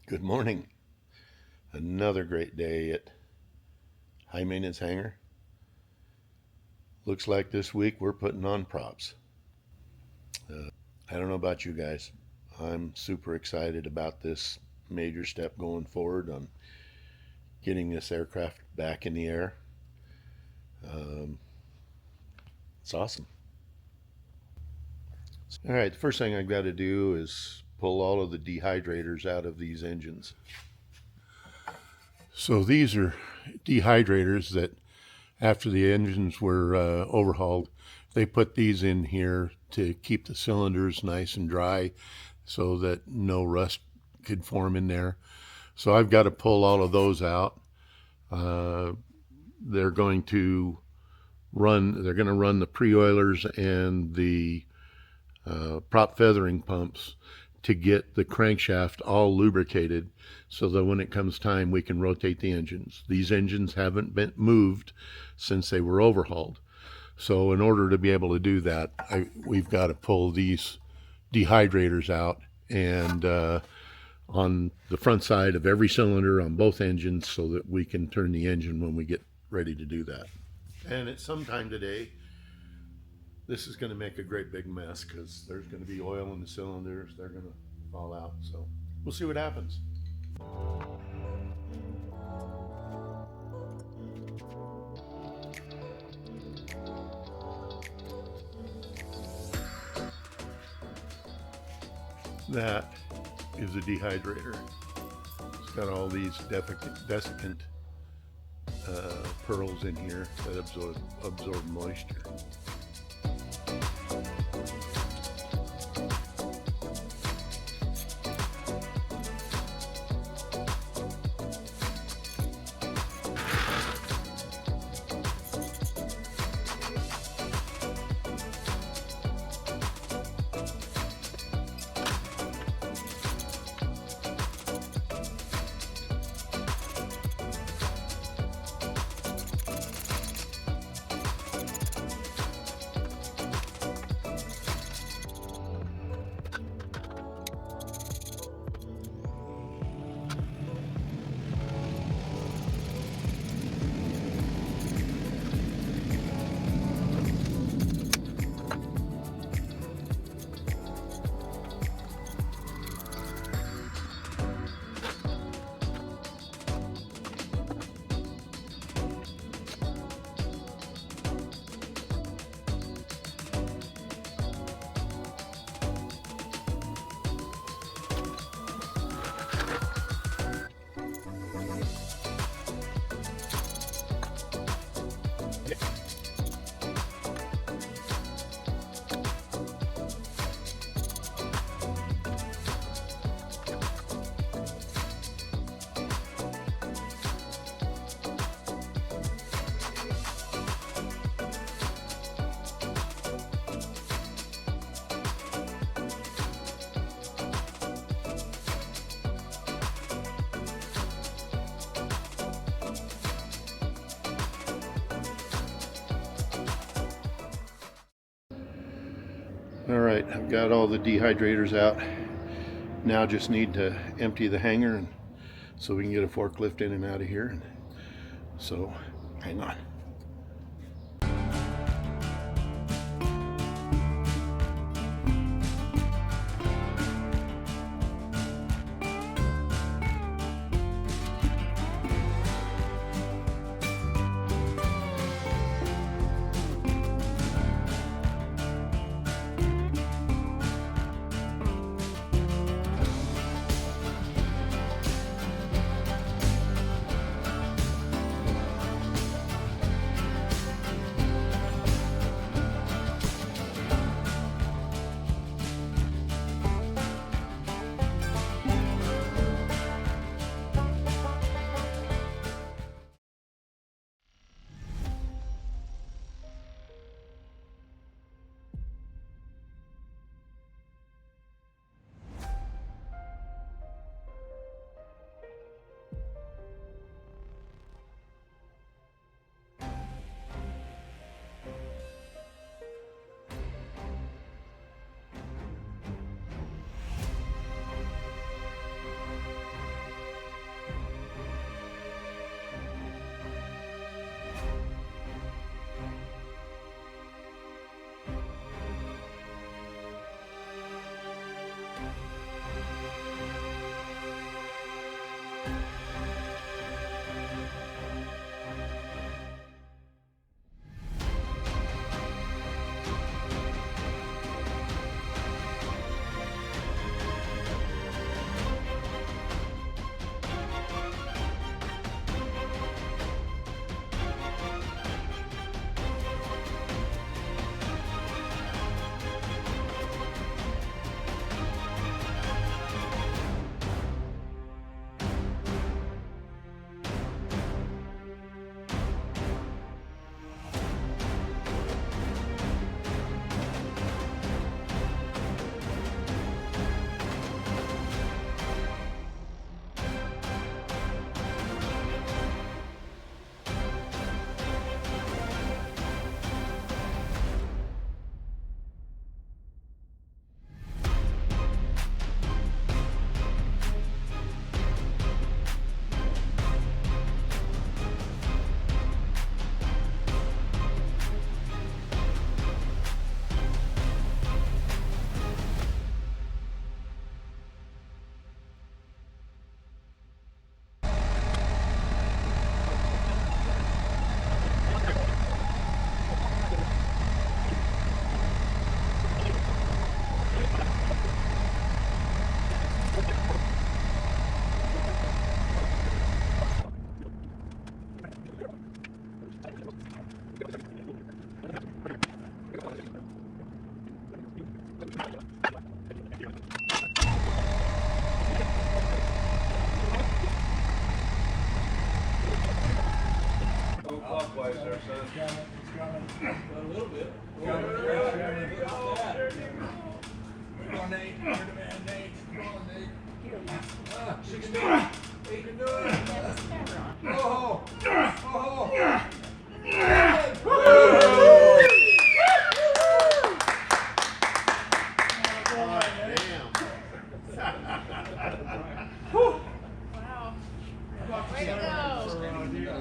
Good morning. Another great day at High Maintenance Hangar. Looks like this week we're putting on props. I don't know about you guys. I'm super excited about this major step going forward on getting this aircraft back in the air. Um, it's awesome. All right, the first thing I've got to do is pull all of the dehydrators out of these engines. So these are dehydrators that after the engines were overhauled, they put these in here to keep the cylinders nice and dry so that no rust could form in there. So I've got to pull all of those out. They're going to run the pre-oilers and the prop feathering pumps to get the crankshaft all lubricated so that when it comes time we can rotate the engines. These engines haven't been moved since they were overhauled. So in order to be able to do that, we've got to pull these dehydrators out and on the front side of every cylinder on both engines so that we can turn the engine when we get ready to do that. And at some time today, this is going to make a great big mess because there's going to be oil in the cylinders. They're going to fall out. So we'll see what happens. That is a dehydrator. It's got all these desiccant pearls in here that absorb moisture. All right, I've got all the dehydrators out. Now just need to empty the hangar and so we can get a forklift in and out of here. So hang on. A little bit. Come on, Nate. You're the man, Nate. Come on, Nate. She can do it. He can do it. Oh! Oh! Way to go.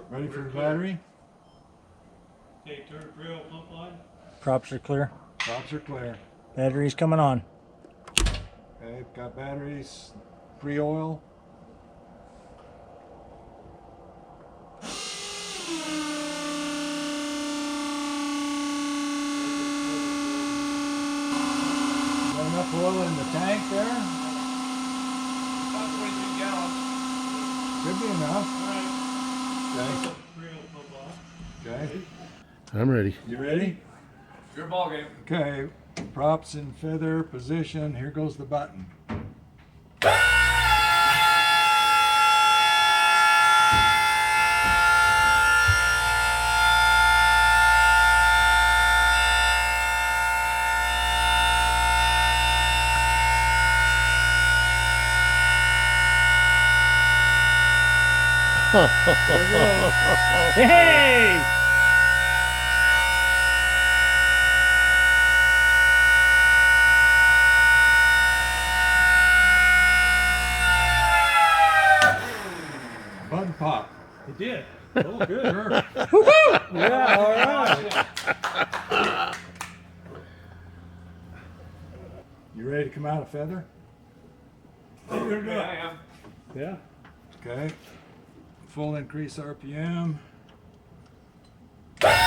Ready for the battery? Okay, turn drill pump line. Props are clear. Props are clear. Batteries coming on. Okay, got batteries, pre-oil. Got enough oil in the tank there? About 22 gallons. Should be enough. Alright. Okay. Drill pump off. Okay. I'm ready. You ready? Your ball game. Okay. Props in feather position. Here goes the button. Hey! Button pop. It did. Oh, good. Sure. Yeah, all right. You ready to come out of feather? Okay, I am. Yeah. Okay. Full increase RPM. You have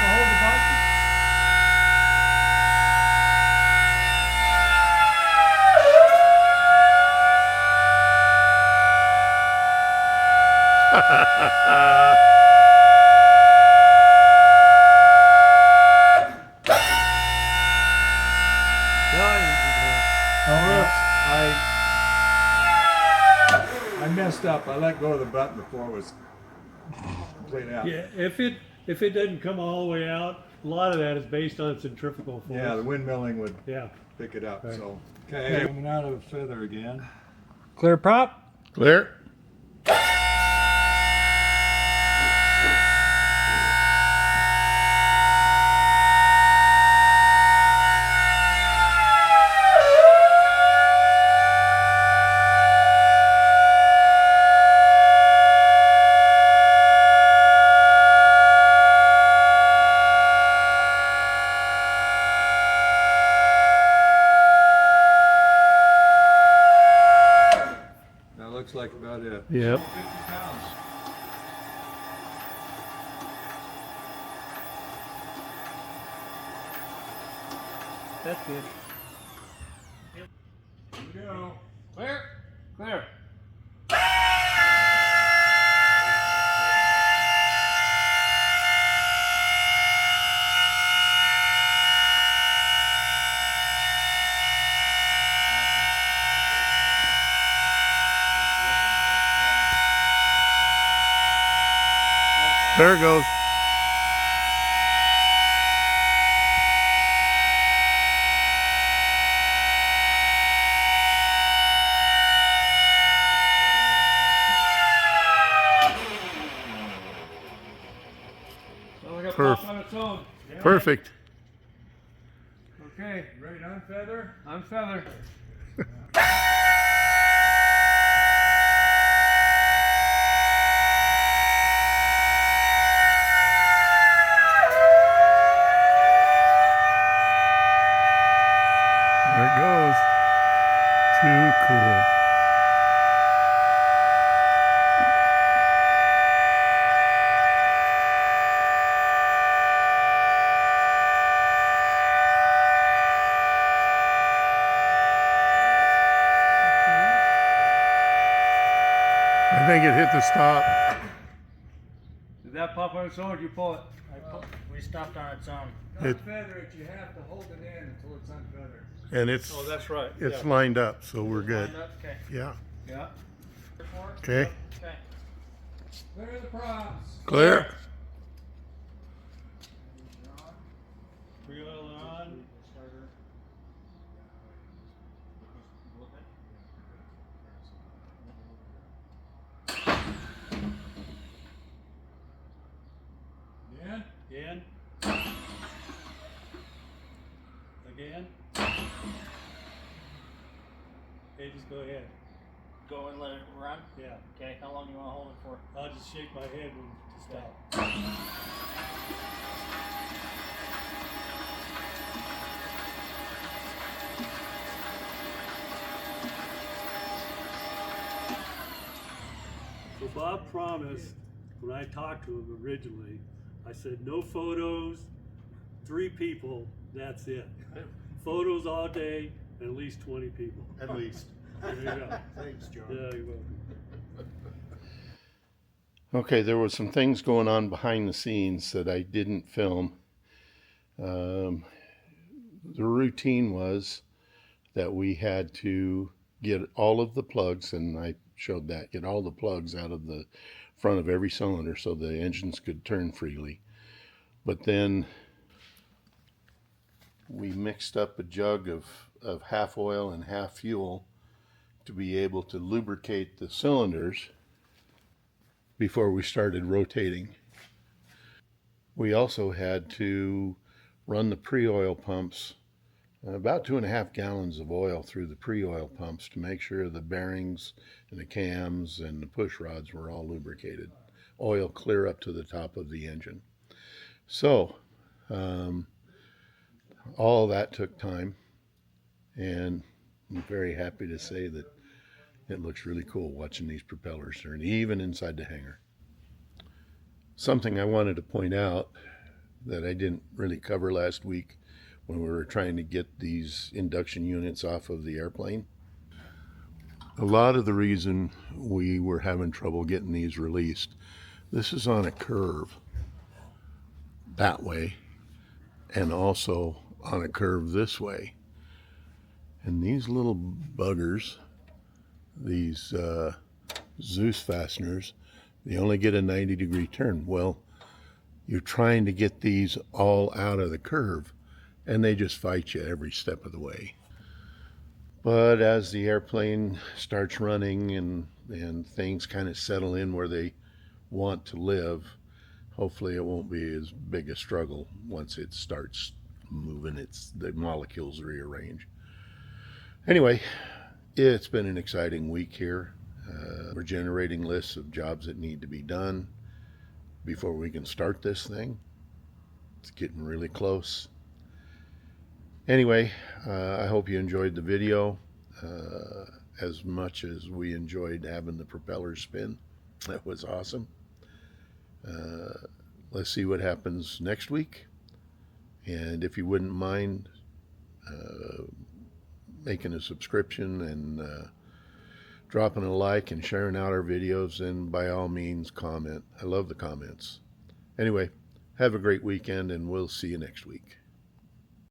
to hold the button. I messed up. I let go of the button before it was played out. Yeah, if it doesn't come all the way out, a lot of that is based on centrifugal force. Yeah, the windmilling would Yeah. pick it up. Right. So okay, coming out of feather again. Clear prop. Clear. That looks like about it. Yep. 50 pounds. That's good. Here we go. Clear. Clear. There it goes. So we got Perf. pop on its own. Yeah. Perfect. Okay, Ready to unfeather? unfeather. There it goes. Too cool. I think it hit the stop. Did that pop on its own or did you pull it? We stopped on its own. It- Unfeather it, you have to hold it in until it's unfeathered. And it's Oh, that's right. it's lined up, so we're good. Okay. Yeah. Yeah. Okay. Okay. Clear the props. Clear. Pre-oil on. Again. Again. Again. Okay, just go ahead. Go and let it run. Yeah. Okay. How long do you want to hold it for? I'll just shake my head when to stop. So Bob promised, when I talked to him originally, I said, no photos, 3 people, that's it. Photos all day, and at least 20 people. At least. There you go. Thanks, John. Yeah, you're welcome. Okay, there was some things going on behind the scenes that I didn't film. The routine was that we had to get all of the plugs, and I showed that, get all the plugs out of the front of every cylinder so the engines could turn freely. But then we mixed up a jug of half oil and half fuel to be able to lubricate the cylinders before we started rotating. We also had to run the pre-oil pumps, about 2.5 gallons of oil through the pre-oil pumps to make sure the bearings and the cams and the push rods were all lubricated. Oil clear up to the top of the engine. So, all that took time, and I'm very happy to say that it looks really cool watching these propellers turn, even inside the hangar. Something I wanted to point out that I didn't really cover last week when we were trying to get these induction units off of the airplane. A lot of the reason we were having trouble getting these released, this is on a curve that way and also on a curve this way. And these little buggers, these Zeus fasteners, they only get a 90-degree turn. Well, You're trying to get these all out of the curve, and they just fight you every step of the way. But as the airplane starts running and things kind of settle in where they want to live, hopefully it won't be as big a struggle once it starts moving, the molecules rearrange. Anyway, it's been an exciting week here. We're generating lists of jobs that need to be done before we can start this thing. It's getting really close. Anyway, I hope you enjoyed the video as much as we enjoyed having the propeller spin. That was awesome. Let's see what happens next week. And if you wouldn't mind making a subscription and dropping a like and sharing out our videos, then by all means comment. I love the comments. Anyway, have a great weekend, and we'll see you next week.